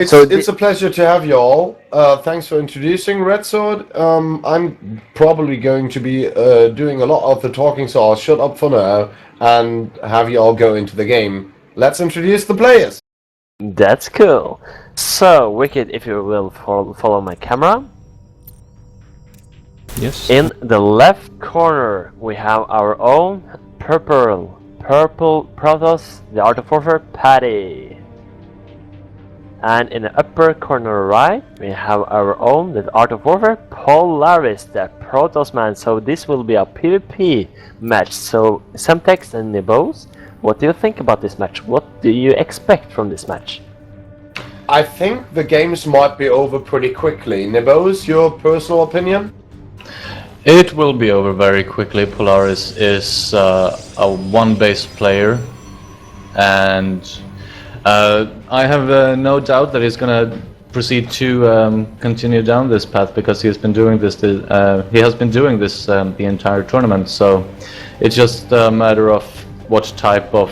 It's a pleasure to have you all. Thanks for introducing Redsword. I'm probably going to be doing a lot of the talking, so I'll shut up for now and have you all go into the game. Let's introduce the players. That's cool. So, Wicked, if you will follow my camera. Yes. In the left corner, we have our own purple Protoss, the Art of Warfare, Paddy. And in the upper corner right, we have our own, the Art of Warfare, Polaris, the Protoss man. So this will be a PvP match. So, Semtext and Nebose, what do you think about this match? What do you expect from this match? I think the games might be over pretty quickly. Nebose, your personal opinion? It will be over very quickly. Polaris is a one-base player, and I have no doubt that he's gonna proceed to continue down this path because he has been doing this. The entire tournament. So it's just a matter of what type of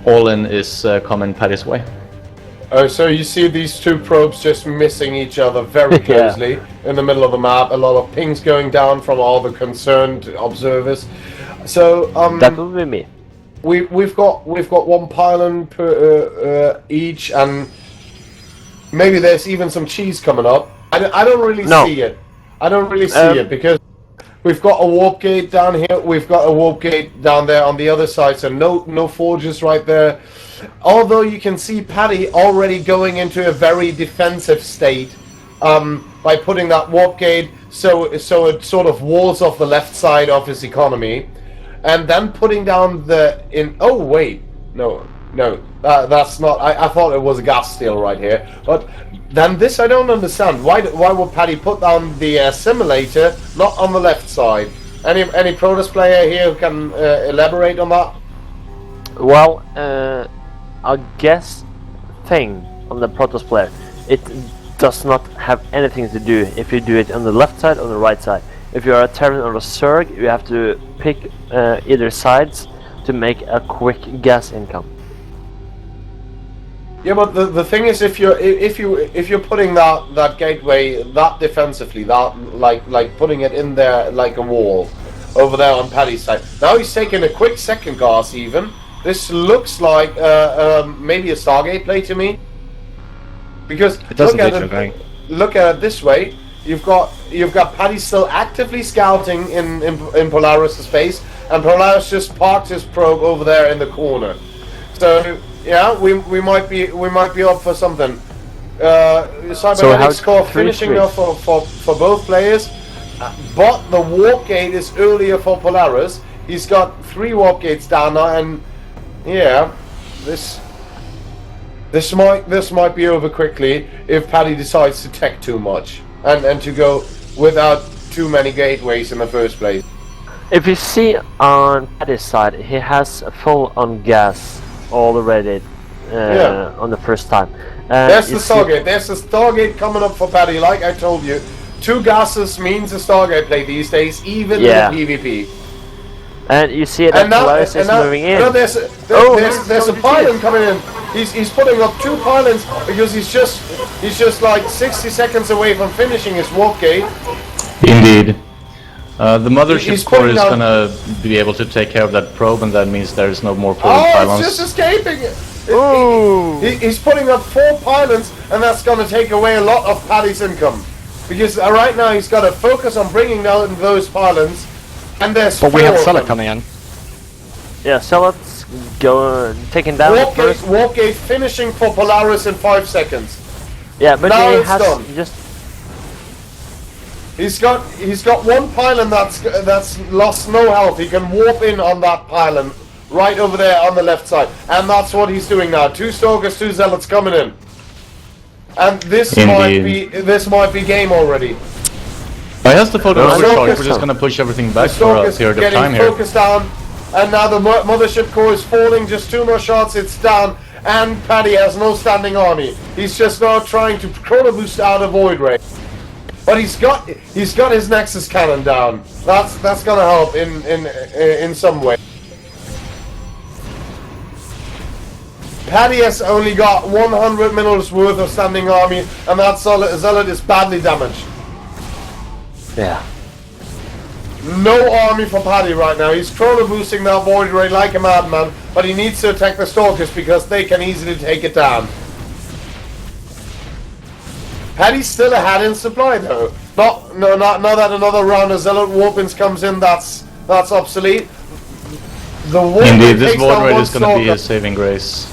all-in is coming Paddy's way. Oh, so you see these two probes just missing each other very closely in the middle of the map. A lot of pings going down from all the concerned observers. So that will be me. We've got one pylon per each, and maybe there's even some cheese coming up. I don't really see it. I don't really see it because we've got a warp gate down here. We've got a warp gate down there on the other side. So no forges right there. Although you can see Paddy already going into a very defensive state by putting that warp gate, so it sort of walls off the left side of his economy, and then putting down oh wait, no, that's not. I thought it was a gas steal right here, but then this I don't understand. Why would Paddy put down the simulator not on the left side? Any Protoss player here who can elaborate on that? Well, I guess thing on the Protoss player, it does not have anything to do if you do it on the left side or the right side. If you are a Terran or a Zerg, you have to pick either sides to make a quick gas income. Yeah, but the thing is, if you're putting that gateway that defensively, that like putting it in there like a wall over there on Paddy's side. Now he's taking a quick second gas even. This looks like maybe a Stargate play to me, because look at it this way. You've got Paddy still actively scouting in Polaris' space, and Polaris just parked his probe over there in the corner. So yeah, we might be up for something. Cybernetic score finishing off for both players, but the warp gate is earlier for Polaris. He's got 3 warp gates down now, and yeah, this might be over quickly if Paddy decides to tech too much and to go without too many gateways in the first place. If you see on Paddy's side, he has full on gas already on the first time. There's the Stargate. There's the Stargate coming up for Paddy. Like I told you, 2 gases means a Stargate play these days, even in PvP. And you see that Polaris is moving in. Now there's a pylon coming in. He's putting up 2 pylons because he's just like 60 seconds away from finishing his warp gate. Indeed. The mothership core is gonna be able to take care of that probe, and that means there's no more pylons. It's just escaping. He's putting up 4 pylons, and that's gonna take away a lot of Paddy's income, because right now he's got to focus on bringing down those pylons. And there's but we have Zealot coming in. Yeah, Zealot's taking down the first. Warp gate finishing for Polaris in 5 seconds. Yeah, but now he it's has done. He's got 1 pylon that's lost no health. He can warp in on that pylon right over there on the left side, and that's what he's doing now. 2 Stalkers, 2 Zealots coming in, and this might be game already. He has the photo of the We're just going to push everything back for a period of time here. Focused down, and now the mothership core is falling. Just 2 more shots, it's down, and Paddy has no standing army. He's just now trying to chrono boost out of void ray, but he's got his Nexus cannon down. That's going to help in some way. Paddy has only got 100 minerals worth of standing army, and that zealot is badly damaged. Yeah. No army for Paddy right now. He's chrono boosting that void ray like a madman, but he needs to attack the stalkers because they can easily take it down. Paddy's still ahead in supply though. Not that another round of zealot warpins comes in. That's obsolete. The Indeed, this void raid is going to be his saving grace.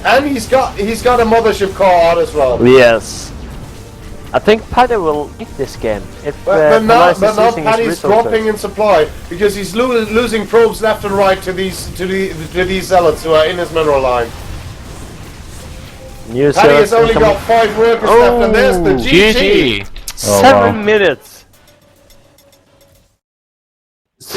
And he's got a mothership car as well. Yes. I think Paddy will get this game. But now Paddy's dropping in supply because he's losing probes left and right to these zealots who are in his mineral line. Paddy has only got 5 workers left, and there's the GG. 7 minutes.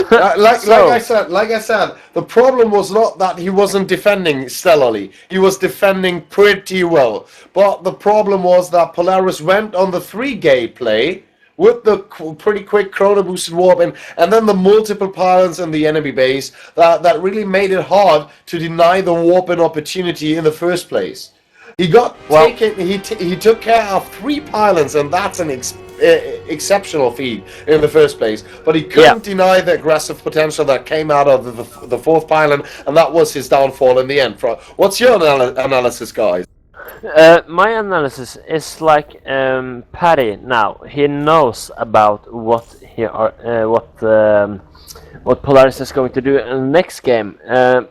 Like I said, the problem was not that he wasn't defending stellarly. He was defending pretty well. But the problem was that Polaris went on the 3-gay play with the pretty quick chrono boosted warp and then the multiple pylons in the enemy base that really made it hard to deny the warp-in opportunity in the first place. He got taken. He took care of 3 pylons, and that's an exceptional feat in the first place. But he couldn't deny the aggressive potential that came out of the 4th pylon, and that was his downfall in the end. What's your analysis, guys? My analysis is like Paddy now. He knows about what Polaris is going to do in the next game, and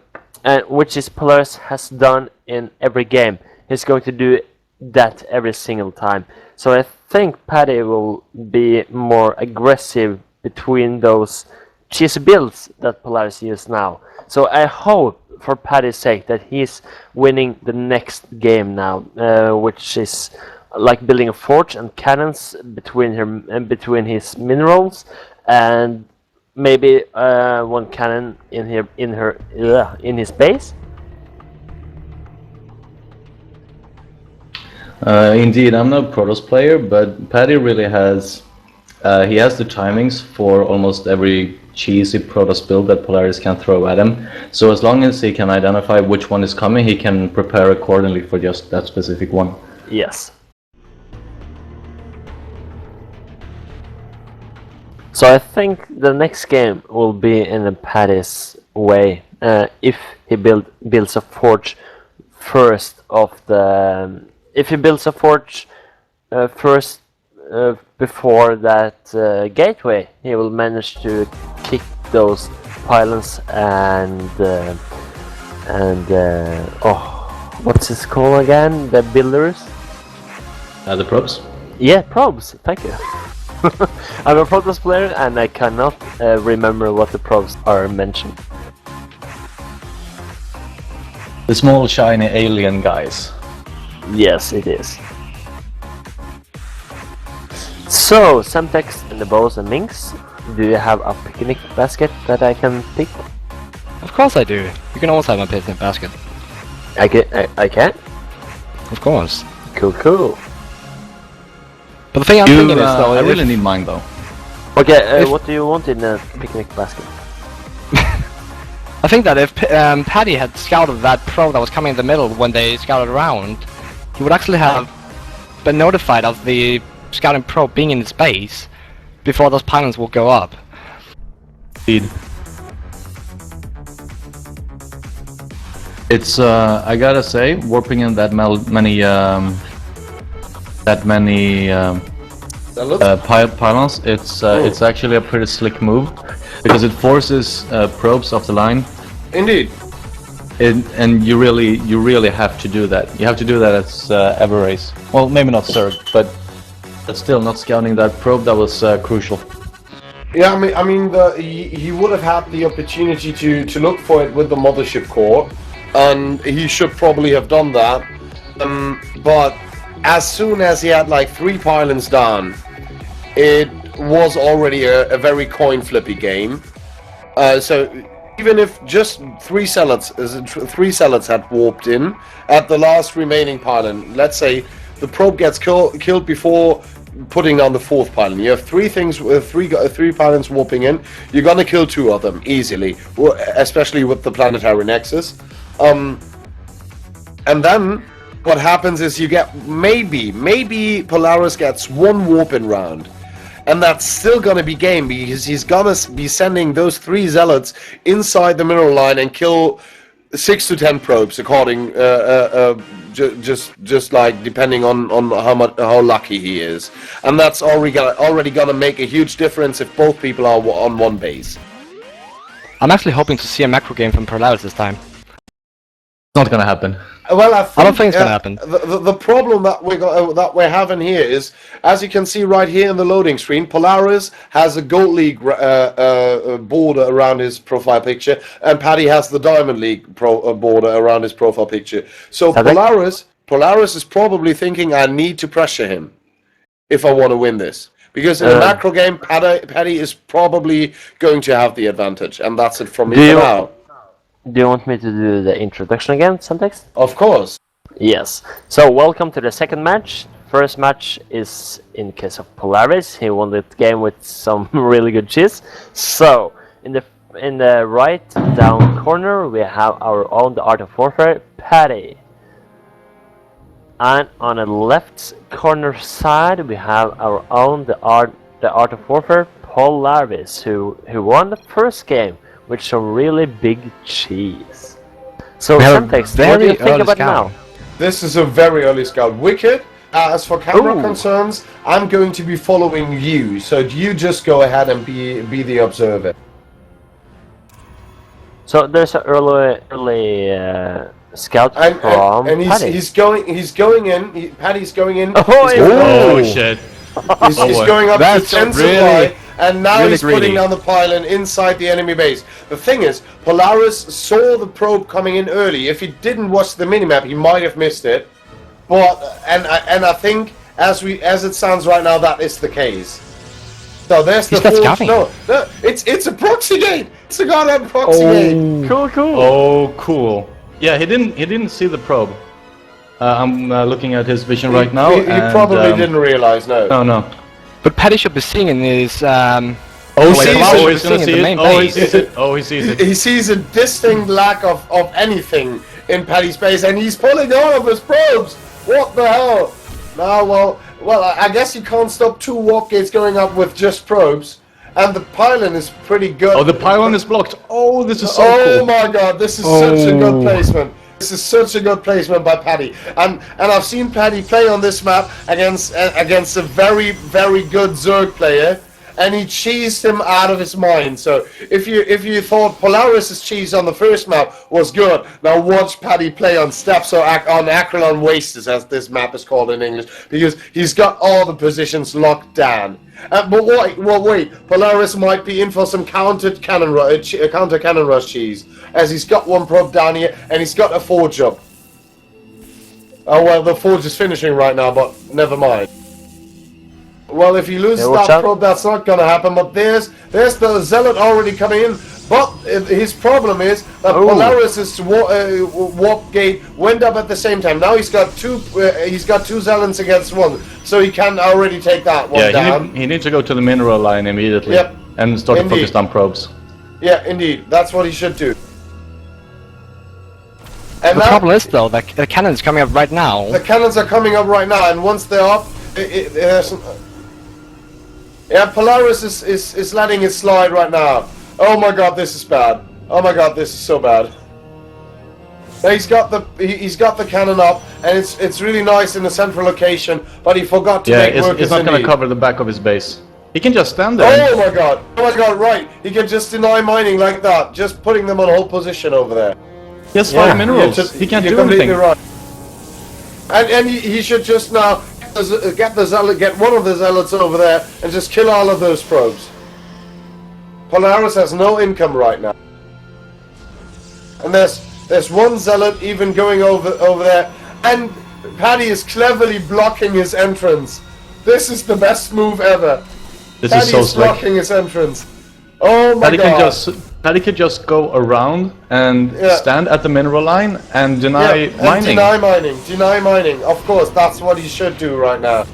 which is Polaris has done in every game. He's going to do that every single time. So I think Paddy will be more aggressive between those cheesy builds that Polaris use now. So I hope, for Paddy's sake, that he's winning the next game now, which is like building a forge and cannons between him and between his minerals, and maybe 1 cannon in his base. Indeed, I'm no Protoss player, but Paddy really has he has the timings for almost every cheesy Protoss build that Polaris can throw at him. So as long as he can identify which one is coming, he can prepare accordingly for just that specific one. Yes. So I think the next game will be in a Paddy's way, if he builds a forge first of the. If he builds a forge first before that gateway, he will manage to kick those pylons and what's it called again? The builders? The probes? Yeah, probes. Thank you. I'm a Protoss player and I cannot remember what the probes are mentioned. The small shiny alien guys. Yes, it is. So, Semtext, Nebose and Miinx, do you have a picnic basket that I can pick? Of course I do. You can always have my picnic basket. I can? Of course. Cool. But the thing I'm thinking is though... I really need mine though. Okay, what do you want in a picnic basket? I think that if Paddy had scouted that probe that was coming in the middle when they scouted around, he would actually have been notified of the scouting probe being in its base before those pylons will go up. Indeed. It's I gotta say, warping in that many pylons, it's actually a pretty slick move because it forces probes off the line. Indeed. And you really have to do that. You have to do that as ever race. Well, maybe not Zerg, but still not scouting that probe. That was crucial. Yeah, I mean, he would have had the opportunity to look for it with the mothership core, and he should probably have done that. But as soon as he had like 3 pylons down, it was already a very coin flippy game. So even if just 3 zealots had warped in at the last remaining pylon, let's say the probe gets killed before putting down the 4th pylon. You have 3 things with 3 pylons warping in. You're gonna kill 2 of them easily, especially with the planetary nexus. And then what happens is you get maybe Polaris gets one warp-in round. And that's still gonna be game because he's gonna be sending those 3 zealots inside the mineral line and kill 6 to 10 probes, according just like depending on how lucky he is, and that's already gonna make a huge difference if both people are on one base. I'm actually hoping to see a macro game from Polaris this time. It's not gonna happen. Well, I don't think it's gonna happen. The problem that we're having here is, as you can see right here in the loading screen, Polaris has a Gold League border around his profile picture, and Paddy has the Diamond League border around his profile picture. So Polaris is probably thinking, I need to pressure him if I want to win this. Because in a macro game, Paddy is probably going to have the advantage, and that's it from me for now. Do you want me to do the introduction again, Semtext? Of course. Yes. So welcome to the second match. First match is in case of Polaris. He won the game with some really good cheese. So in the right down corner we have our own the Art of Warfare, Paddy. And on the left corner side we have our own the Art of Warfare, Polaris, who won the first game with some really big cheese. So Semtext, what do you think about now? This is a very early scout. Wicked. As for camera concerns, I'm going to be following you, so you just go ahead and be the observer. So there's an early scout from and Paddy. he's going in. Paddy's going in. Oh shit! He's going up to 10 supply. And now he's greedy. putting down the pylon inside the enemy base. The thing is, Polaris saw the probe coming in early. If he didn't watch the minimap, he might have missed it. But and I think as it stands right now, that is the case. So there's the forge. No, it's a proxy gate. It's a goddamn proxy gate. Cool. Oh, cool. Yeah, he didn't see the probe. I'm looking at his vision right now. He probably didn't realize. No. But Paddy should be seeing in his he sees it. He sees a distinct lack of anything in Paddy's base, and he's pulling all of his probes. What the hell? Now, well, I guess you can't stop 2 warp gates going up with just probes, and the pylon is pretty good. Oh, the pylon is blocked. Oh, this is so Oh cool. my god, this is such a good placement. This is such a good placement by Paddy, and I've seen Paddy play on this map against a very good Zerg player, and he cheesed him out of his mind. So if you thought Polaris' cheese on the first map was good, now watch Paddy play on Steps or on Acrylon Wastes, as this map is called in English, because he's got all the positions locked down. But wait, Polaris might be in for some counter cannon rush cheese, as he's got 1 probe down here and he's got a forge up. Oh well, the forge is finishing right now, but never mind. Well, if he loses that probe, that's not gonna happen. But there's the zealot already coming in. But his problem is that Polaris' warp gate went up at the same time. Now he's got two zealots against 1, so he can already take that one down. He needs to go to the mineral line immediately. Yep. And start to focus on probes. Yeah, indeed, that's what he should do. And the problem is though, the cannons coming up right now. The cannons are coming up right now, and once they're up, Polaris is letting it slide right now. Oh my god, this is bad. Oh my god, this is so bad. Now he's got the cannon up, and it's really nice in the central location, but he forgot to make work. It's not going to cover the back of his base. He can just stand there. Oh my god, right. He can just deny mining like that, just putting them on hold position over there. He has 5 minerals. He can't do anything. Right. And he should just now get one of the zealots over there and just kill all of those probes. Polaris has no income right now, and there's 1 zealot even going over there, and Paddy is cleverly blocking his entrance. This is the best move ever. This is so slick. Blocking his entrance. Oh my god. Paddy could just go around and stand at the mineral line and deny mining. Deny mining. Of course, that's what he should do right now.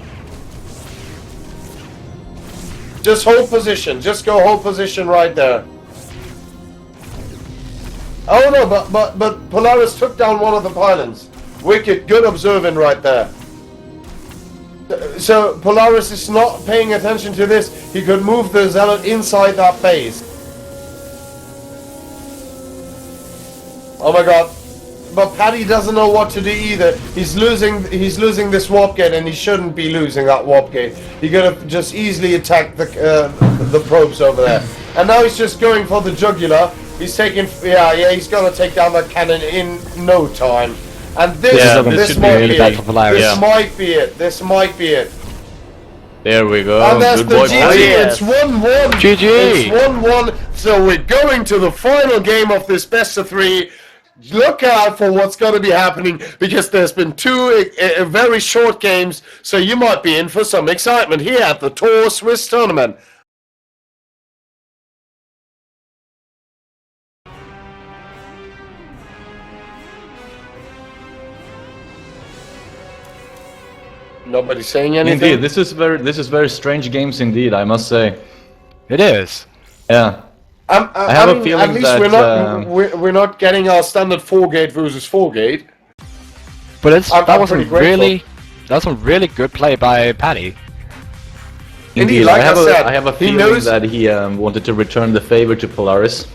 Just hold position. Just go hold position right there. Oh no, but Polaris took down one of the pylons. Wicked, good observing right there. So Polaris is not paying attention to this. He could move the Zealot inside that base. Oh my god. But Paddy doesn't know what to do either. He's losing this warp gate, and he shouldn't be losing that warp gate. He could have just easily attacked the probes over there. And now he's just going for the jugular. He's taking, he's gonna take down that cannon in no time. And this might be it. This might be it. There we go. And that's Good the boy. GG. Paddy. It's 1-1. GG. It's 1-1. So we're going to the final game of this best of 3. Look out for what's going to be happening, because there's been 2 very short games, so you might be in for some excitement here at the TAW Swiss Tournament. Nobody saying anything? Indeed, this is very strange games indeed, I must say. It is. Yeah. I have a mean, feeling at least that, we're not getting our standard 4-gate versus 4-gate. But that was some really good play by Paddy. Indeed, like I have a he feeling knows that he wanted to return the favor to Polaris.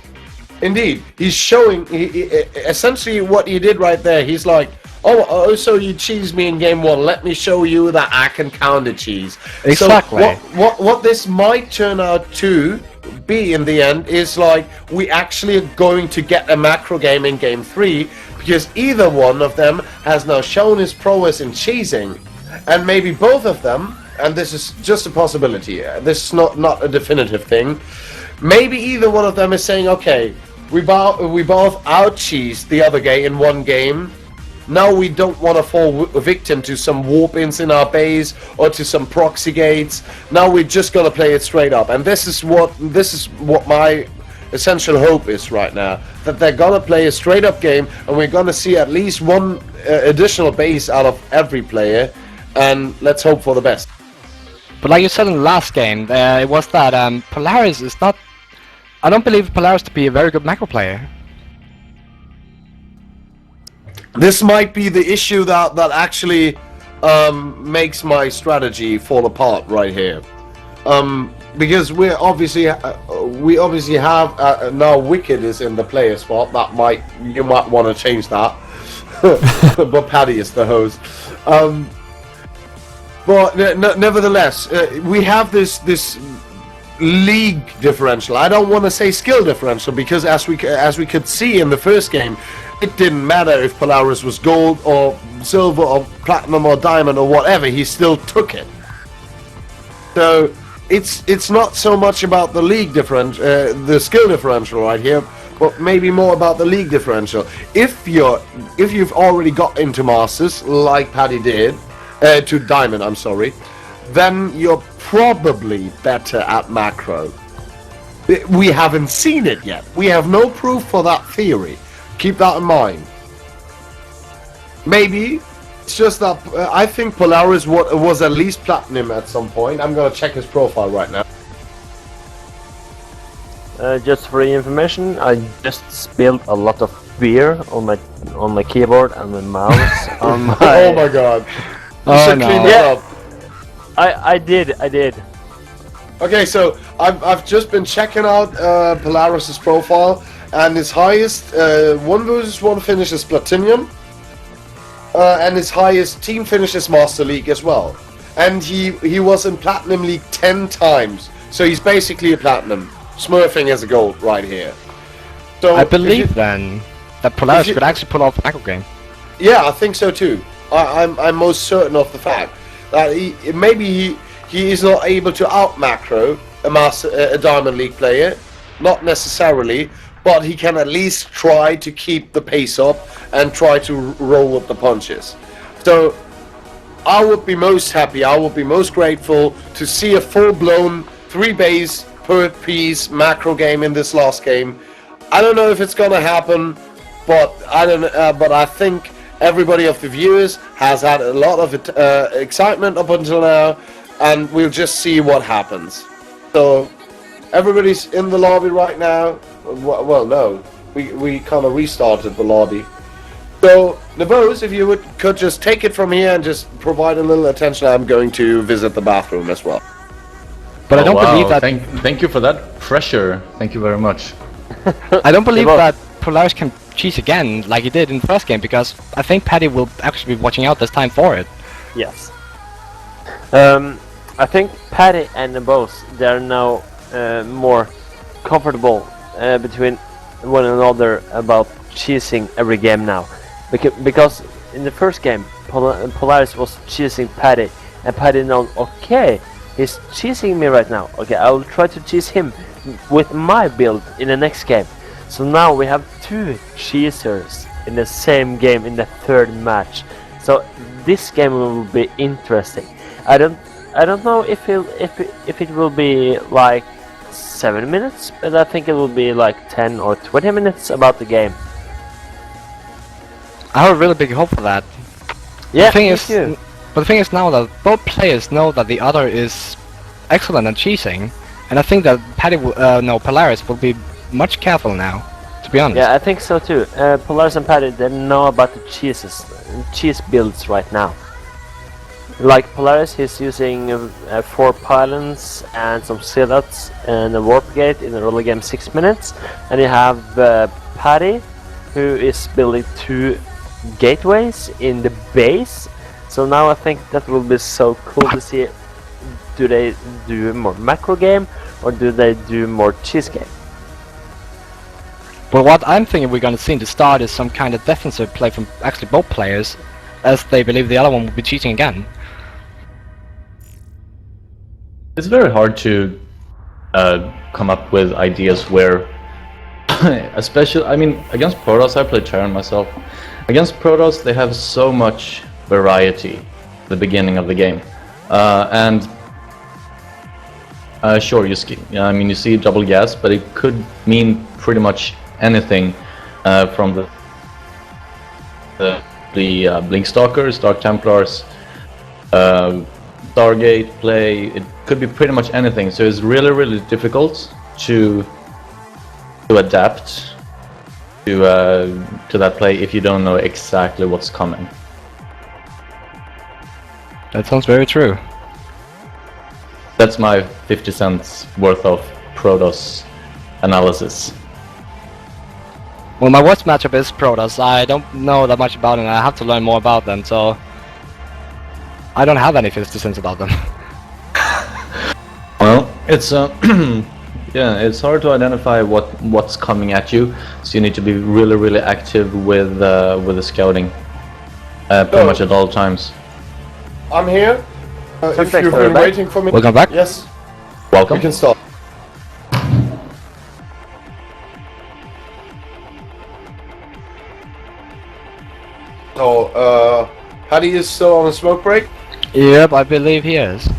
Indeed, he's showing essentially what he did right there. He's like, oh, so you cheesed me in game 1. Let me show you that I can counter cheese. Exactly. So what this might turn out to be in the end is like we actually are going to get a macro game in game 3, because either one of them has now shown his prowess in cheesing, and maybe both of them, and this is just a possibility, this is not a definitive thing, maybe either one of them is saying, okay, we both out-cheesed the other guy in one game. Now we don't want to fall victim to some warp-ins in our base or to some proxy gates. Now we're just gonna play it straight up, and this is what my essential hope is right now. That they're gonna play a straight-up game, and we're gonna see at least one additional base out of every player, and let's hope for the best. But like you said in the last game, it was that Polaris is not. I don't believe Polaris to be a very good macro player. This might be the issue that actually makes my strategy fall apart right here, because we obviously have now Wicked is in the player spot. You might want to change that, but Paddy is the host. But nevertheless, we have this league differential. I don't want to say skill differential, because as we could see in the first game, it didn't matter if Polaris was gold or silver or platinum or diamond or whatever, he still took it. So it's not so much about the league the skill differential right here, but maybe more about the league differential. If you've already got into Masters like Paddy did, to Diamond, I'm sorry, then you're probably better at macro. We haven't seen it yet. We have no proof for that theory. Keep that in mind. Maybe it's just that I think Polaris was at least platinum at some point. I'm gonna check his profile right now. Just for your information, I just spilled a lot of beer on my keyboard and my mouse. Oh my god! You should clean that up. I did. Okay, so I've just been checking out Polaris's profile, and his highest 1 versus 1 finish is Platinum, and his highest team finish is Master League as well. And he was in Platinum League 10 times, so he's basically a Platinum, smurfing as a gold right here. So I believe then that Polaris could actually pull off a macro game. Yeah, I think so too. I'm most certain of the fact that maybe he is not able to out macro a Diamond League player, not necessarily, but he can at least try to keep the pace up and try to roll with the punches. So I would be most happy, I would be most grateful to see a full-blown 3-base per piece macro game in this last game. I don't know if it's gonna happen, but I think everybody of the viewers has had a lot of excitement up until now, and we'll just see what happens. So everybody's in the lobby right now. Well, no, we kind of restarted the lobby. So, Nebose, if you could just take it from here and just provide a little attention, I'm going to visit the bathroom as well. But I don't believe that. Thank you for that pressure. Thank you very much. I don't believe that Polaris can cheese again like he did in the first game, because I think Paddy will actually be watching out this time for it. Yes. I think Paddy and Nebose, they're now more comfortable between one another about cheesing every game now. Because in the first game, Polaris was cheesing Paddy, and Paddy knows, okay, he's cheesing me right now. Okay, I will try to cheese him with my build in the next game. So now we have two cheesers in the same game in the third match. So this game will be interesting. I don't know if it will be like 7 minutes, but I think it will be like 10 or 20 minutes about the game. I have a really big hope for that. Yeah, but the thing is now that both players know that the other is excellent at cheesing, and I think that Polaris will be much careful now, to be honest. Yeah, I think so too. Polaris and Paddy, they know about the cheese builds right now. Like Polaris, he's using 4 pylons and some zealots and a warp gate in the early game 6 minutes, and you have Paddy, who is building 2 gateways in the base. So now I think that will be so cool to see. Do they do more macro game or do they do more cheese game? But what I'm thinking we're gonna see in the start is some kind of defensive play from actually both players, as they believe the other one will be cheating again. It's very hard to come up with ideas where, especially, I mean, against Protoss, I played Terran myself. Against Protoss, they have so much variety at the beginning of the game, and sure, you see double gas, but it could mean pretty much anything from the Blink Stalkers, Dark Templars, Stargate play. It could be pretty much anything. So it's really difficult to adapt to that play if you don't know exactly what's coming. That sounds very true. That's my 50 cents worth of Protoss analysis. Well, my worst matchup is Protoss. I don't know that much about it, and I have to learn more about them, so I don't have any 50 cents about them. Well, it's yeah, it's hard to identify what's coming at you, so you need to be really active with the scouting, pretty much at all times. I'm here. If you've been waiting for me. Welcome back. Yes. Welcome. We can start. So, Paddy is still on a smoke break? Yep, I believe he is.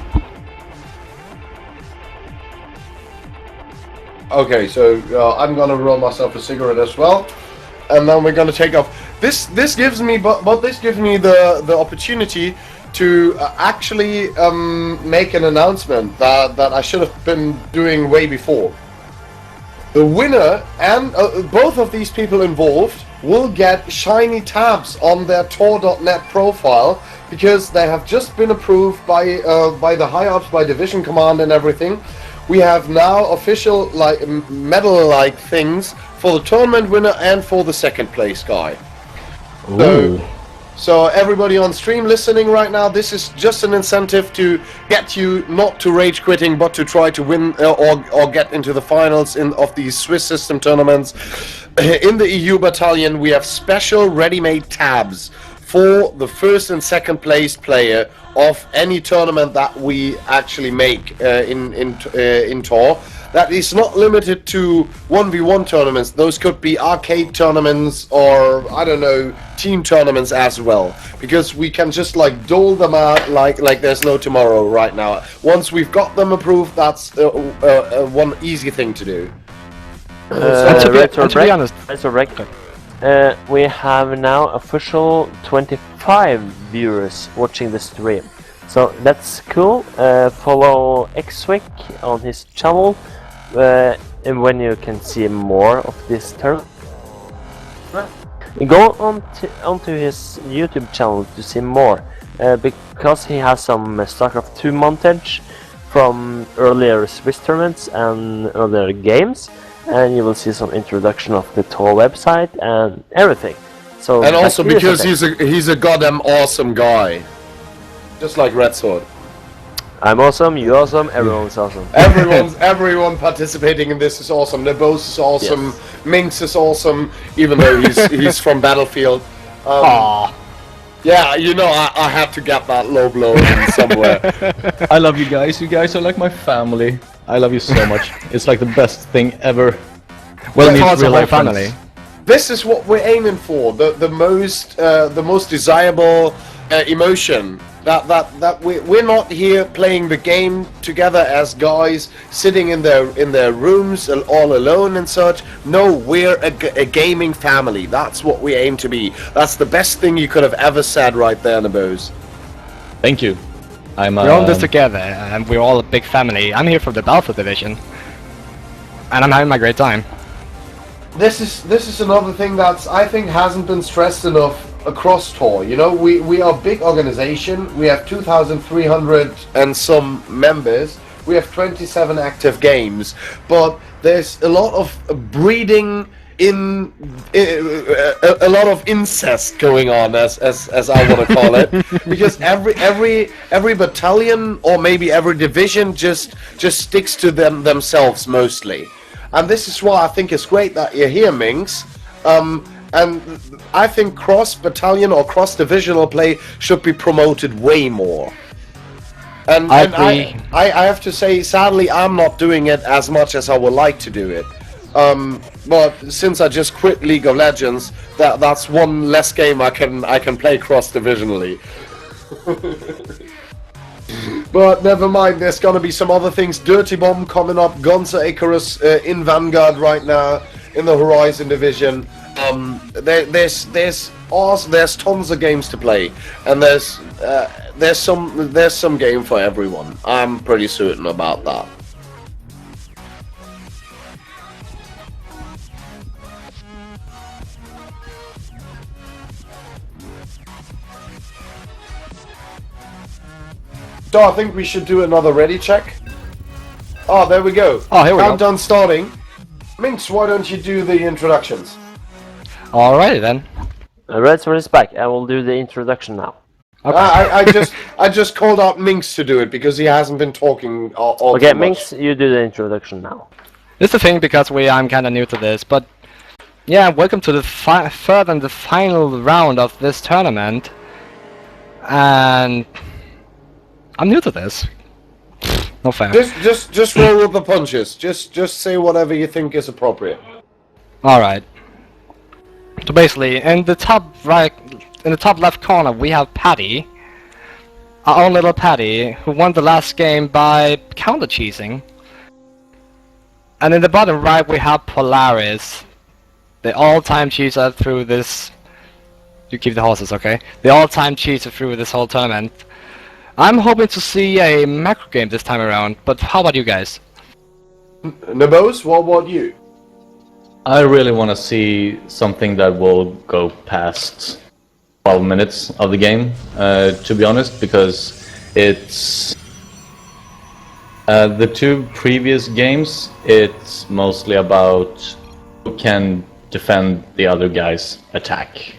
Okay, so I'm gonna roll myself a cigarette as well, and then we're gonna take off. This gives me, but this gives me the opportunity to actually make an announcement that I should have been doing way before. The winner and both of these people involved will get shiny tabs on their TAW.net profile, because they have just been approved by the high-ups, by division command and everything. We have now official medal-like things for the tournament winner and for the second place guy. So everybody on stream listening right now, this is just an incentive to get you not to rage quitting, but to try to win or get into the finals of these Swiss system tournaments. In the EU battalion, we have special ready-made tabs for the first and second place player of any tournament that we actually make in TAW. That is not limited to 1v1 tournaments. Those could be arcade tournaments or, I don't know, team tournaments as well. Because we can just like dole them out like there's no tomorrow right now. Once we've got them approved, that's one easy thing to do. To be honest, that's a record. We have now official 25 viewers watching the stream. So that's cool. Follow Xwick on his channel. And when you can see more of this tournament, Go onto his YouTube channel to see more, because he has some StarCraft 2 montage from earlier Swiss tournaments and other games, and you will see some introduction of the TAW website and everything. So and also because he's a goddamn awesome guy, just like Redsword. I'm awesome, you're awesome, everyone's awesome. Everyone participating in this is awesome. Nebose is awesome. Yes. Miinx is awesome, even though he's from Battlefield. Aww. Yeah, you know, I had to get that low blow in somewhere. I love you guys. You guys are like my family. I love you so much. It's like the best thing ever. Well, meet it's a real whole life family. friends. This is what we're aiming for. The most desirable emotion. That we're not here playing the game together as guys sitting in their rooms all alone and such. No, we're a gaming family. That's what we aim to be. That's the best thing you could have ever said right there, Nebose. Thank you. We're all in this together, and we're all a big family. I'm here from the Battlefield division, and I'm having my great time. This is another thing that I think hasn't been stressed enough across TAW. You know, we are a big organization. We have 2,300 and some members. We have 27 active games, but there's a lot of breeding in a lot of incest going on, as I want to call it, because every battalion or maybe every division just sticks to themselves mostly. And this is why I think it's great that you're here, Miinx. And I think cross-battalion or cross-divisional play should be promoted way more. And I have to say, sadly, I'm not doing it as much as I would like to do it. But since I just quit League of Legends, that's one less game I can play cross-divisionally. But never mind, there's gonna be some other things. Dirty Bomb coming up, Gonza Icarus in Vanguard right now in the Horizon division. There's tons of games to play, and there's some game for everyone. I'm pretty certain about that. So I think we should do another ready check. Oh, there we go. Oh, here we go. Countdown starting. Miinx, why don't you do the introductions? Alrighty then. Redsword is back. I will do the introduction now. Okay. I just called out Miinx to do it because he hasn't been talking all Okay, too much. Miinx, you do the introduction now. This is the thing, because I'm kind of new to this, but yeah, welcome to the third and the final round of this tournament. And I'm new to this. No fair. Just roll with the punches. Just say whatever you think is appropriate. Alright. So basically, in the top right, in the top left corner, we have Paddy, our own little Paddy, who won the last game by counter cheesing. And in the bottom right, we have Polaris, the all-time cheeser through this. You keep the horses, okay? The all-time cheeser through this whole tournament. I'm hoping to see a macro game this time around, but how about you guys? Nebose, what about you? I really want to see something that will go past 12 minutes of the game, to be honest, because it's... the two previous games, it's mostly about who can defend the other guy's attack.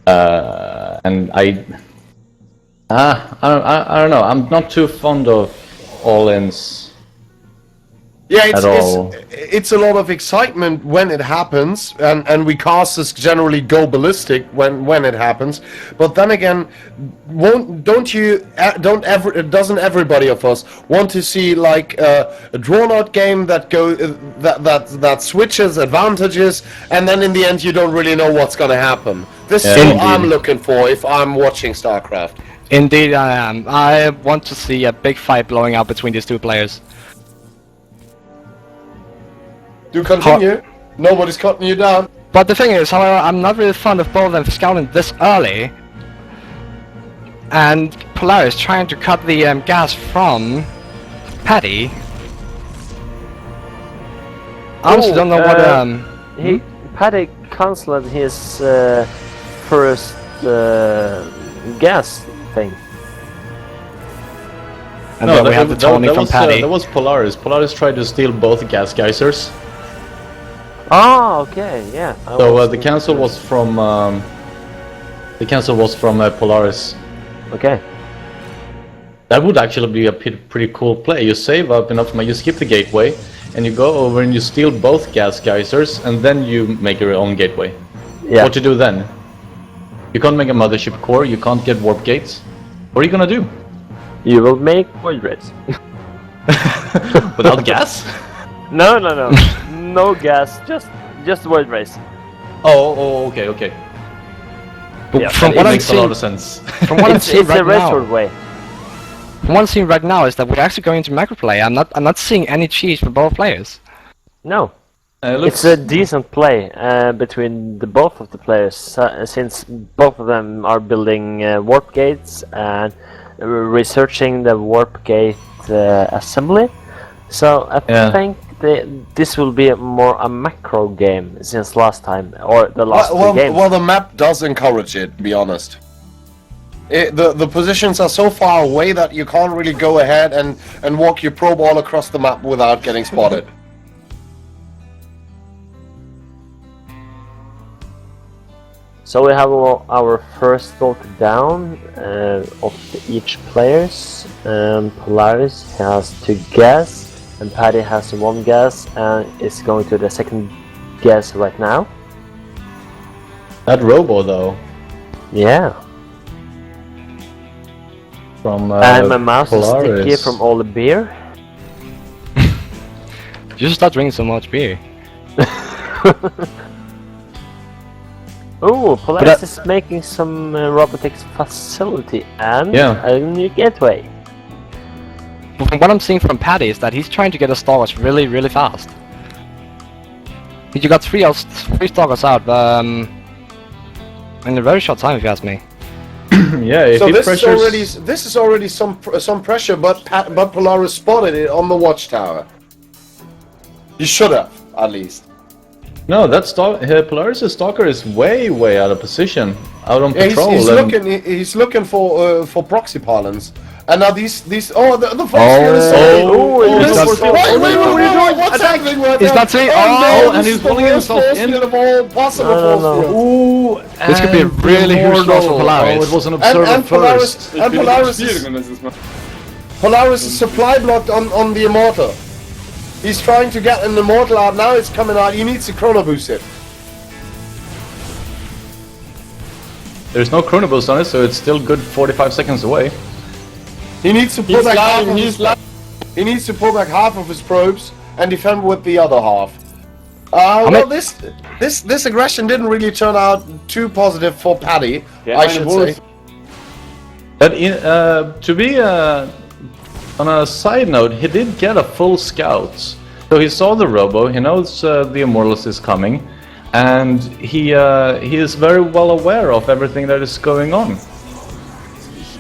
And I don't know, I'm not too fond of all-ins. Yeah, it's a lot of excitement when it happens, and we casters generally go ballistic when it happens. But then again, doesn't everybody of us want to see like a drawn-out game that that switches advantages, and then in the end you don't really know what's gonna happen. This is what I'm looking for if I'm watching StarCraft. Indeed, I am. I want to see a big fight blowing up between these two players. Do continue. Nobody's cutting you down. But the thing is, however, I'm not really fond of both of them scouting this early. And Polaris trying to cut the gas from Paddy. I honestly don't know what Paddy cancelled his first gas thing. And then we have the Tony from Paddy. That was Polaris. Polaris tried to steal both gas geysers. Oh, okay, yeah. So the cancel was from Polaris. Okay. That would actually be a pretty cool play. You save up enough money, you skip the gateway, and you go over and you steal both gas geysers, and then you make your own gateway. Yeah. What to do then? You can't make a mothership core, you can't get warp gates. What are you gonna do? You will make void race. Without gas? No, no gas. Just void race. Oh, okay. But Yeah, from It what I'm makes a lot seeing, of sense. from what I'm It's seeing a right now, Redsword way. from what I'm seeing right now is that we're actually going to macro play. I'm not seeing any cheese for both players. No. Looks, It's a decent play between the both of the players, since both of them are building warp gates and researching the warp gate assembly. So I think this will be more a macro game since last time, or the last two games. Well, the map does encourage it, to be honest. The positions are so far away that you can't really go ahead and walk your probe all across the map without getting spotted. So we have our first thought down of each players. Polaris has 2 gas, and Paddy has 1 gas, and is going to the second gas right now. that robo though, Yeah. from And my mouse Polaris. is sticky from all the beer. You should start drinking so much beer. Oh, Polaris is making some robotics facility and a new gateway. But from what I'm seeing from Paddy is that he's trying to get his stalkers really, really fast. You got 3 stalkers out in a very short time, if you ask me. Yeah, if So he this is already some pressure, but Polaris spotted it on the watchtower. You should have, at least. No, that Polaris' stalker is way out of position, out on Yeah, patrol. he's looking for proxy pylons. And now these the fox what's happening right He's now? not saying and he's pulling himself in. Of all possible force. Ooh, This could be a really huge loss for Polaris. Oh, it was an observer And first. Polaris is supply blocked on the Immortal. He's trying to get an Immortal out, now it's coming out, he needs to chrono boost it. There's no chrono boost on it, so it's still good 45 seconds away. He needs to pull back he needs to pull back half of his probes and defend with the other half. Well, this aggression didn't really turn out too positive for Paddy, I should say. But to be on a side note, he did get a full scout. So he saw the robo, he knows the Immortals is coming, and he is very well aware of everything that is going on.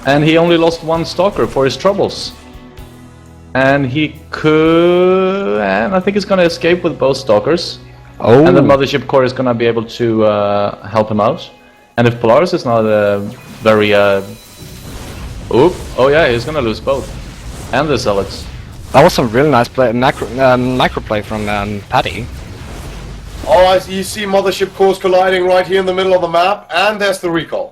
And he only lost 1 stalker for his troubles. And he could... and I think he's gonna escape with both stalkers. Oh. And the mothership core is gonna be able to help him out. And if Polaris is not very... oh yeah, he's gonna lose both. And the zealots. That was some really nice play, micro play from Paddy. Oh, you see mothership cores colliding right here in the middle of the map, and there's the recall.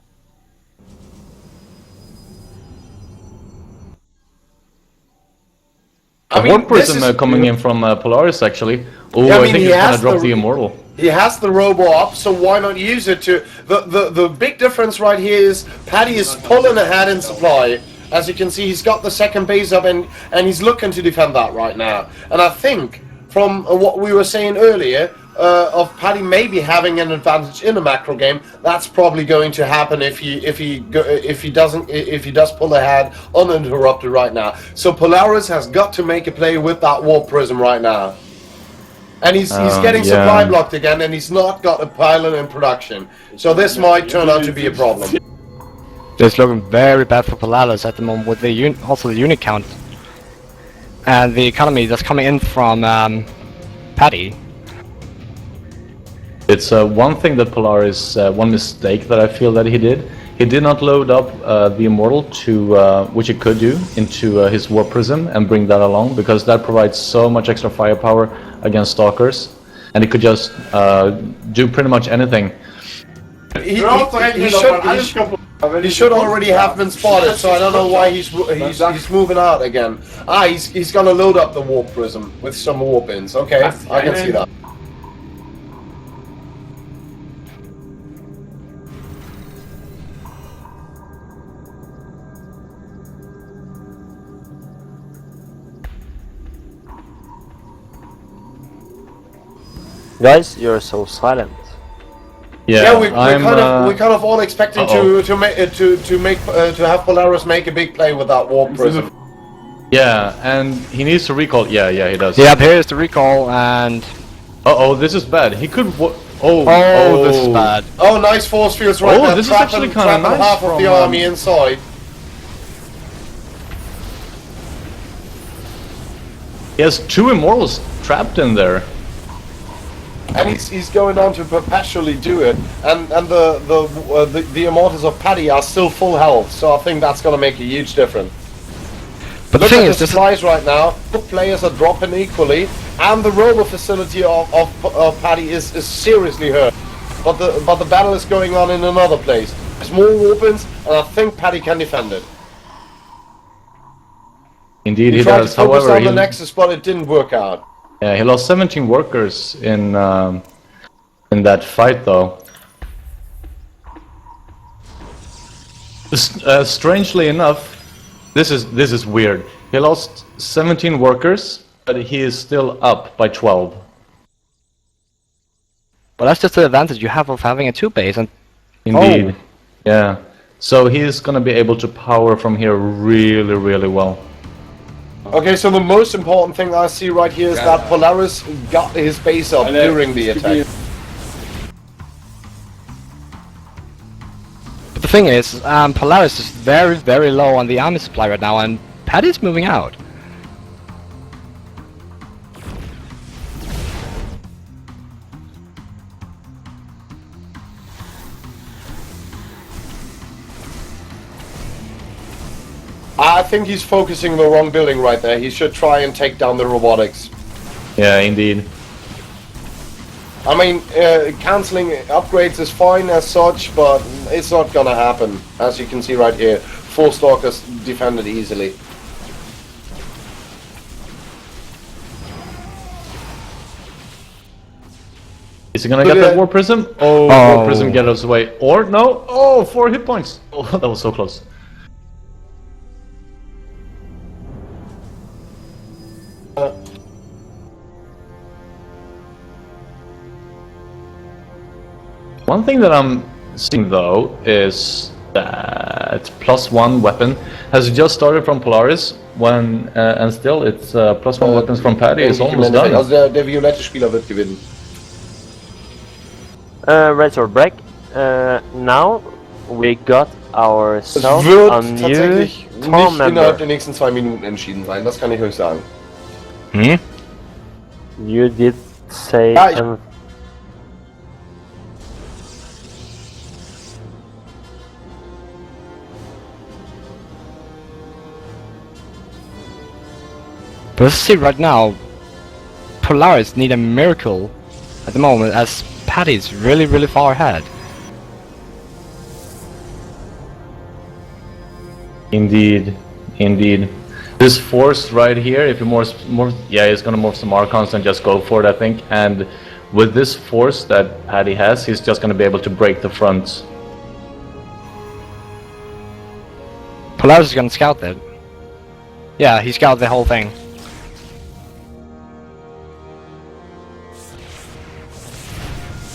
One person coming in from Polaris actually. Oh, Yeah, I think he's gonna drop the Immortal. He has the robo up, so why not use it to... The big difference right here is Paddy is pulling ahead in supply. As you can see, he's got the second base up and he's looking to defend that right now. And I think, from what we were saying earlier, of Paddy maybe having an advantage in a macro game, that's probably going to happen if he does pull ahead uninterrupted right now. So Polaris has got to make a play with that warp prism right now. And he's getting supply blocked again, and he's not got a pylon in production. So this might turn out to be a problem. It's looking very bad for Polaris at the moment with the also the unit count. And the economy that's coming in from Paddy. It's one thing that Polaris, one mistake that I feel that he did. He did not load up the Immortal to, which he could do, into his Warp Prism and bring that along, because that provides so much extra firepower against Stalkers, and he could just do pretty much anything. He should already have been spotted, so I don't know why he's moving out again. Ah, he's gonna load up the Warp Prism with some warp ins. Okay, I can see that. Guys, you're so silent. Yeah, we're kind of all expecting to have Polaris make a big play with that Warp Prism. Yeah, and he needs to recall. Yeah, he does. Yeah, here's the recall, and this is bad. He could. This is bad. Oh, nice force fields right there. This is actually kind of nice. Half of the army inside. He has 2 Immortals trapped in there. And he's going on to perpetually do it, and the Immortals of Paddy are still full health, so I think that's going to make a huge difference. But Look the thing at is, the supplies right now. Both players are dropping equally, and the robo facility of Paddy is seriously hurt. But the battle is going on in another place. There's more weapons, and I think Paddy can defend it. Indeed, he he tried does. to focus However, on the Nexus, but it didn't work out. Yeah, he lost 17 workers in that fight, though. Strangely enough, this is weird. He lost 17 workers, but he is still up by 12. Well, that's just the advantage you have of having a 2-base, and Indeed, yeah. So he's gonna be able to power from here really, really well. Okay, so the most important thing I see right here is that Polaris got his base up during the attack. But the thing is, Polaris is very, very low on the army supply right now, and Paddy's moving out. I think he's focusing the wrong building right there. He should try and take down the robotics. Yeah, indeed. I mean, cancelling upgrades is fine as such, but it's not gonna happen. As you can see right here, 4 Stalkers defended easily. Is he gonna get that Warp Prism? Oh, Warp Prism get us away. Or, no! Oh, 4 hit points! Oh, that was so close. One thing that I'm seeing though is that +1 weapon has just started from Polaris when and still it's +1 weapons from Paddy is almost done. Also der violette Spieler wird gewinnen. Redsword break. Now we got ourselves a new tatsächlich TAW nicht member. innerhalb der nächsten 2 Minuten entschieden sein, das kann ich euch sagen. Hmm? You did say. Ja, But let's see right now, Polaris need a miracle at the moment, as Paddy's really, really far ahead. Indeed, indeed. This force right here, if you he's gonna morph some Archons and just go for it, I think. And with this force that Paddy has, he's just gonna be able to break the front. Polaris is gonna scout that. Yeah, he scouted the whole thing.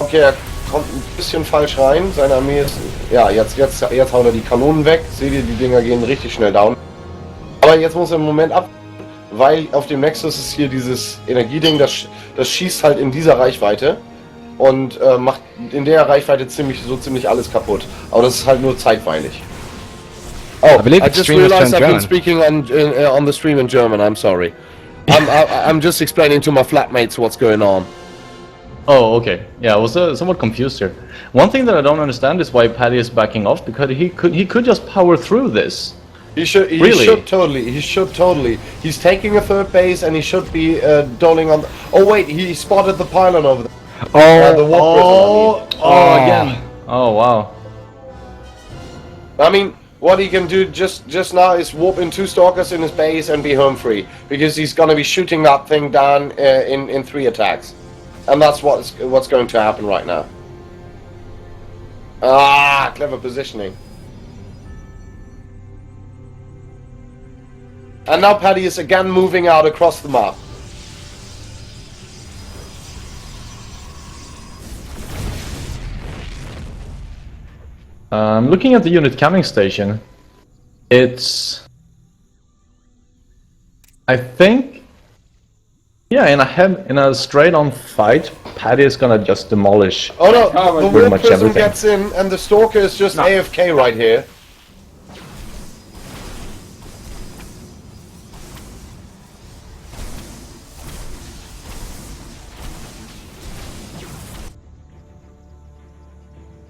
Okay, er kommt ein bisschen falsch rein. Seine Armee ist... Ja, jetzt haut er die Kanonen weg. Seht ihr, die Dinger gehen richtig schnell down. Aber jetzt muss er im Moment ab, weil auf dem Nexus ist hier dieses Energieding, das schießt halt in dieser Reichweite und macht in der Reichweite ziemlich alles kaputt. Aber das ist halt nur zeitweilig. Oh, I just realized I've been speaking on the stream in German. I'm sorry. I'm just explaining to my flatmates what's going on. Oh, okay. Yeah, I was somewhat confused here. One thing that I don't understand is why Paddy is backing off, because he could just power through this. He should totally. He's taking a third base, and he should be doling on. Oh wait, he spotted the pylon over there. The warp prism, again. Oh wow. I mean, what he can do just now is warp in 2 stalkers in his base and be home free, because he's gonna be shooting that thing down in 3 attacks, and that's what's going to happen right now. Ah, clever positioning. And now Paddy is again moving out across the map. Looking at the unit coming station, it's... I think... Yeah, in a straight-on fight, Paddy is gonna just demolish. Oh no, the pretty warp much prism everything. gets in, and the stalker is just AFK right here.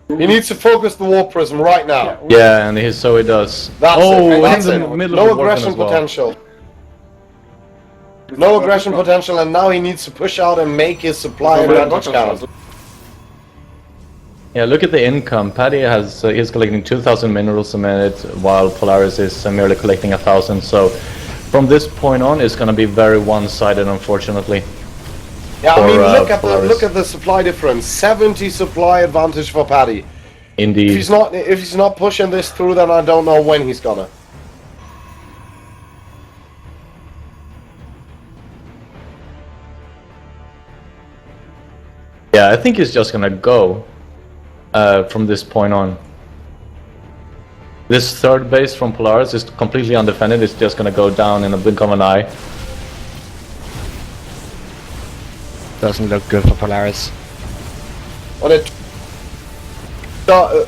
He needs to focus the warp prism right now. Yeah, and so he does. That's it. That's in it. the middle No of the working aggression as well. potential. No aggression potential, and now he needs to push out and make his supply advantage count. Yeah, look at the income. Paddy he's collecting 2,000 minerals a minute, while Polaris is merely collecting 1,000. So, from this point on, it's gonna be very one-sided, unfortunately. Yeah, I mean, Polaris. look at the supply difference. 70 supply advantage for Paddy. Indeed. If he's not pushing this through, then I don't know when he's gonna. Yeah, I think he's just gonna go from this point on. This third base from Polaris is completely undefended. It's just gonna go down in a blink of an eye. Doesn't look good for Polaris.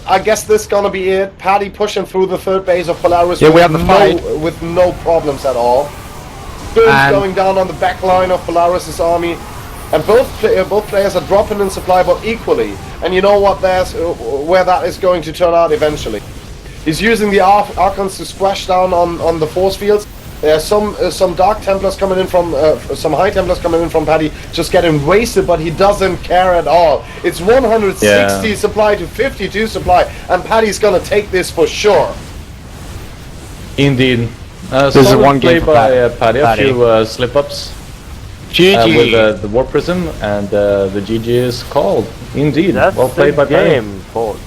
I guess this is gonna be it. Paddy pushing through the third base of Polaris. Yeah, we have the fight. With no problems at all. Burns going down on the back line of Polaris' army. And both players are dropping in supply, but equally. And you know what? There's where that is going to turn out eventually. He's using the Archons to squash down on the force fields. There's some Dark Templars coming in from some High Templars coming in from Paddy, just getting wasted, but he doesn't care at all. It's 160 supply to 52 supply, and Paddy's gonna take this for sure. Indeed. This is one play game for by Paddy. A few slip-ups. GG. With the Warp Prism, and the GG is called. Indeed, That's well played by Paddy. folks.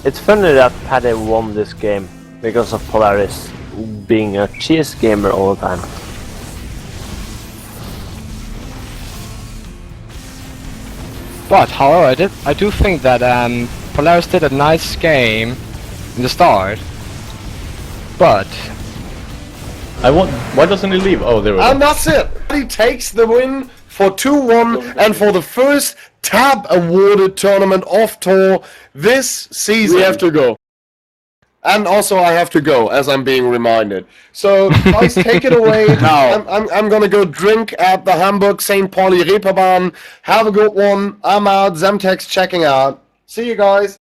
It's funny that Paddy won this game because of Polaris being a cheese gamer all the time. But however, I do think that Polaris did a nice game in the start. But why doesn't he leave? Oh, there we go. And that's it. He takes the win for 2-1 and for the first tab awarded tournament of TAW this season. We have to go. And also I have to go, as I'm being reminded. So, guys, take it away. Now. I'm gonna go drink at the Hamburg St. Pauli Reeperbahn. Have a good one. I'm out. Semtext checking out. See you guys.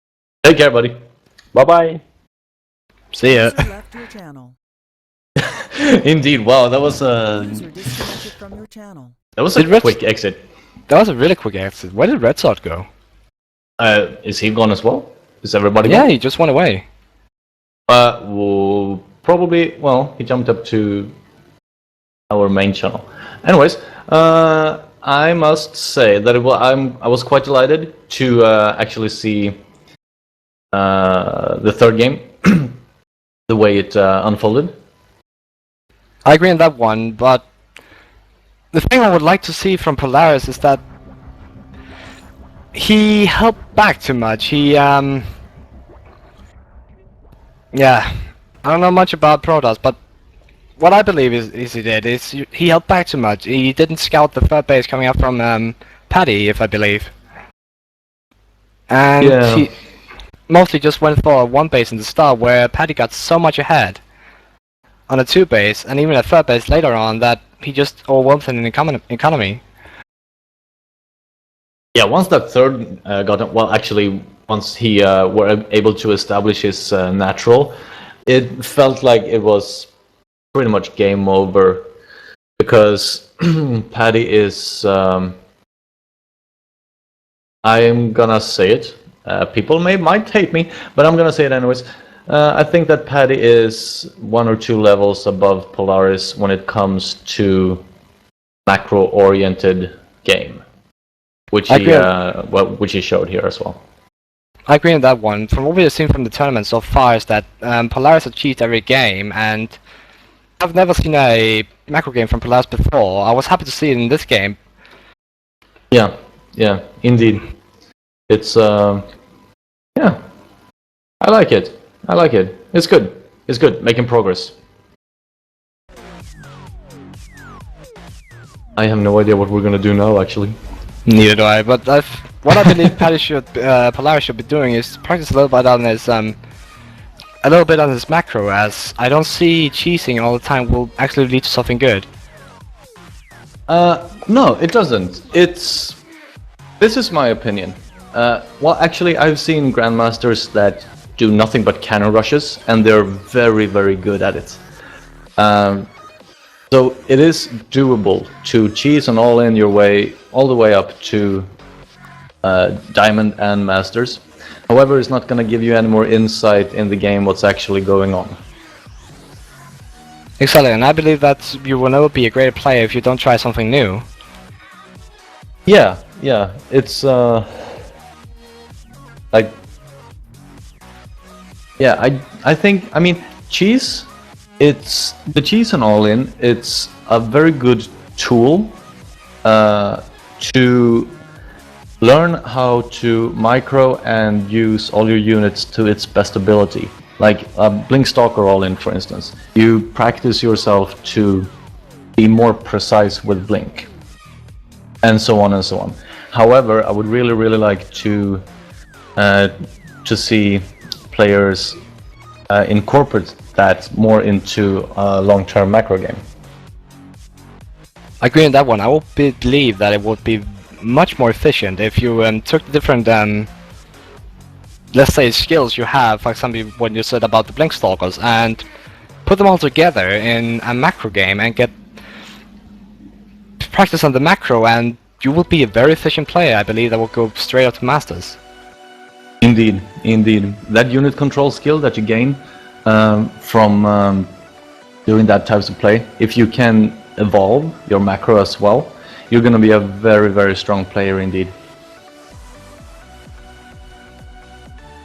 Take care, buddy. Bye-bye. see ya. User left your channel. Indeed. Wow, that was User disconnected from your channel. a quick exit. That was a really quick exit. Where did Redsword go? Is he gone as well? Is everybody Yeah, gone? he just went away. Well, probably. Well, he jumped up to our main channel. Anyways, I must say that I was quite delighted to actually see the third game, the way it unfolded. I agree on that one, but the thing I would like to see from Polaris is that he held back too much. Yeah, I don't know much about Protoss, but what I believe is he held back too much. He didn't scout the third base coming up from Paddy, if I believe. And Yeah. he mostly just went for one base in the start where Paddy got so much ahead. on a 2 base, and even at 3rd base later on, that he just overwhelmed in economy. Yeah, once that third got well, actually, once he were able to establish his natural, it felt like it was pretty much game over, because Paddy is. I'm gonna say it. People might hate me, but I'm gonna say it anyways. I think that Paddy is 1 or 2 levels above Polaris when it comes to macro-oriented game, which he showed here as well. I agree on that one. From what we have seen from the tournament so far is that Polaris has cheated every game, and I've never seen a macro game from Polaris before. I was happy to see it in this game. Yeah, indeed. It's yeah, I like it. It's good. Making progress. I have no idea what we're gonna do now, actually. Neither do I. But what I believe Polaris should be doing is practice a little bit on his macro, as I don't see cheesing all the time will actually lead to something good. No, it doesn't. This is my opinion. Well, actually, I've seen grandmasters that do nothing but cannon rushes, and they're very, very good at it. So it is doable to cheese and all in your way, all the way up to Diamond and Masters. However, it's not going to give you any more insight in the game what's actually going on. Exactly, and I believe that you will never be a great player if you don't try something new. Yeah, it's like, yeah, I think, I mean, cheese, it's the cheese and all in, it's a very good tool to learn how to micro and use all your units to its best ability. Like Blink Stalker all in, for instance. You practice yourself to be more precise with Blink, and so on and so on. However, I would really like to see players incorporate that more into a long-term macro game. I agree on that one. I would believe that it would be much more efficient if you took the different, let's say, skills you have, for example, when you said about the Blink Stalkers, and put them all together in a macro game and get practice on the macro, and you will be a very efficient player, I believe, that will go straight up to Masters. Indeed. That unit control skill that you gain from doing that types of play, if you can evolve your macro as well, you're going to be a very strong player indeed.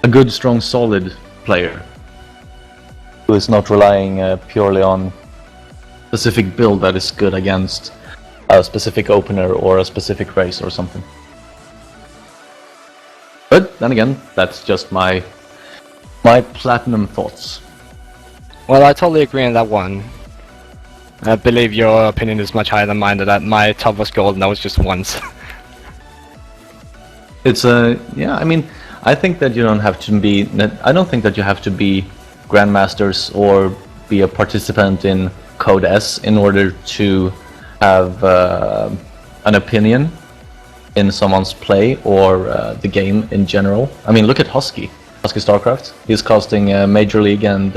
A good, strong, solid player who is not relying purely on specific build that is good against a specific opener or a specific race or something. But then again, that's just my platinum thoughts. Well, I totally agree on that one. I believe your opinion is much higher than mine, that my top was gold and that was just once. It's yeah, I mean, I think that you don't have to be, I don't think that you have to be grandmasters or be a participant in Code S in order to have an opinion in someone's play or the game in general. I mean, look at Husky StarCraft. He's casting Major League and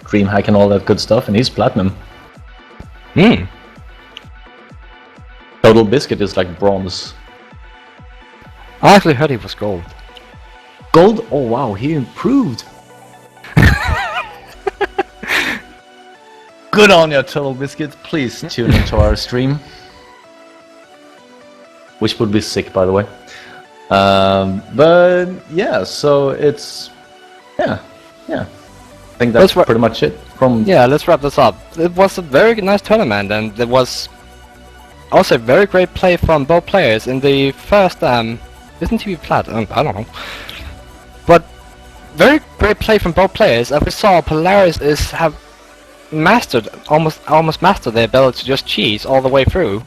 DreamHack and all that good stuff, and he's platinum. Total Biscuit is like bronze. I actually heard he was gold. Gold? Oh wow, he improved. Good on you, Total Biscuit. Please tune into our stream. Which would be sick, by the way. But yeah, so it's yeah. I think that's pretty much it. Yeah, let's wrap this up. It was a very nice tournament, and there was also very great play from both players in the first. Isn't he plat? I don't know. But very great play from both players. As we saw, Polaris have mastered almost mastered the ability to just cheese all the way through.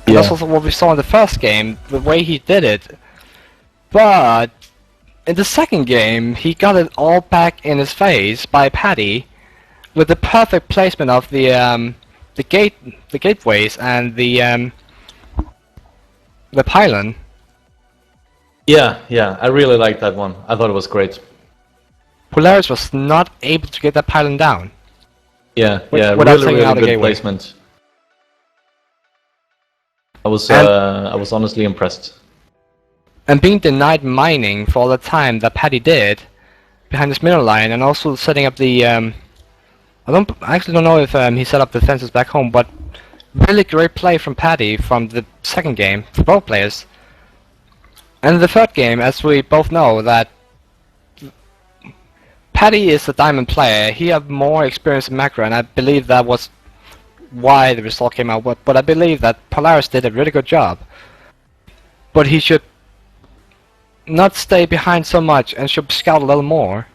And that's also what we saw in the first game, the way he did it. But in the second game, he got it all back in his face by Paddy. with the perfect placement of the gateways and the pylon. Yeah, I really liked that one. I thought it was great. Polaris was not able to get that pylon down. Yeah, without taking really out a good gateway. placement. I was honestly impressed. And being denied mining for all the time that Paddy did behind this middle line, and also setting up the I actually don't know if he set up the fences back home, but really great play from Paddy from the second game for both players. And the third game, as we both know, that Paddy is a diamond player. He had more experience in macro, and I believe that was why the result came out. But I believe that Polaris did a really good job. But he should not stay behind so much and should scout a little more.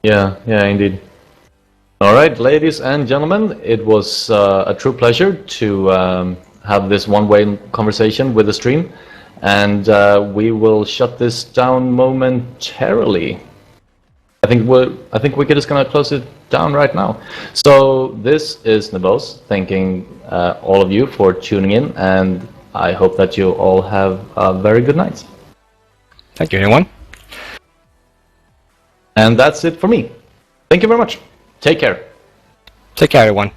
Yeah, indeed. Alright, ladies and gentlemen, it was a true pleasure to have this one-way conversation with the stream, and we will shut this down momentarily. I think we're just gonna close it down right now. So this is Nebose, thanking all of you for tuning in, and I hope that you all have a very good night. Thank you, everyone. And that's it for me. Thank you very much. Take care. Take care, everyone.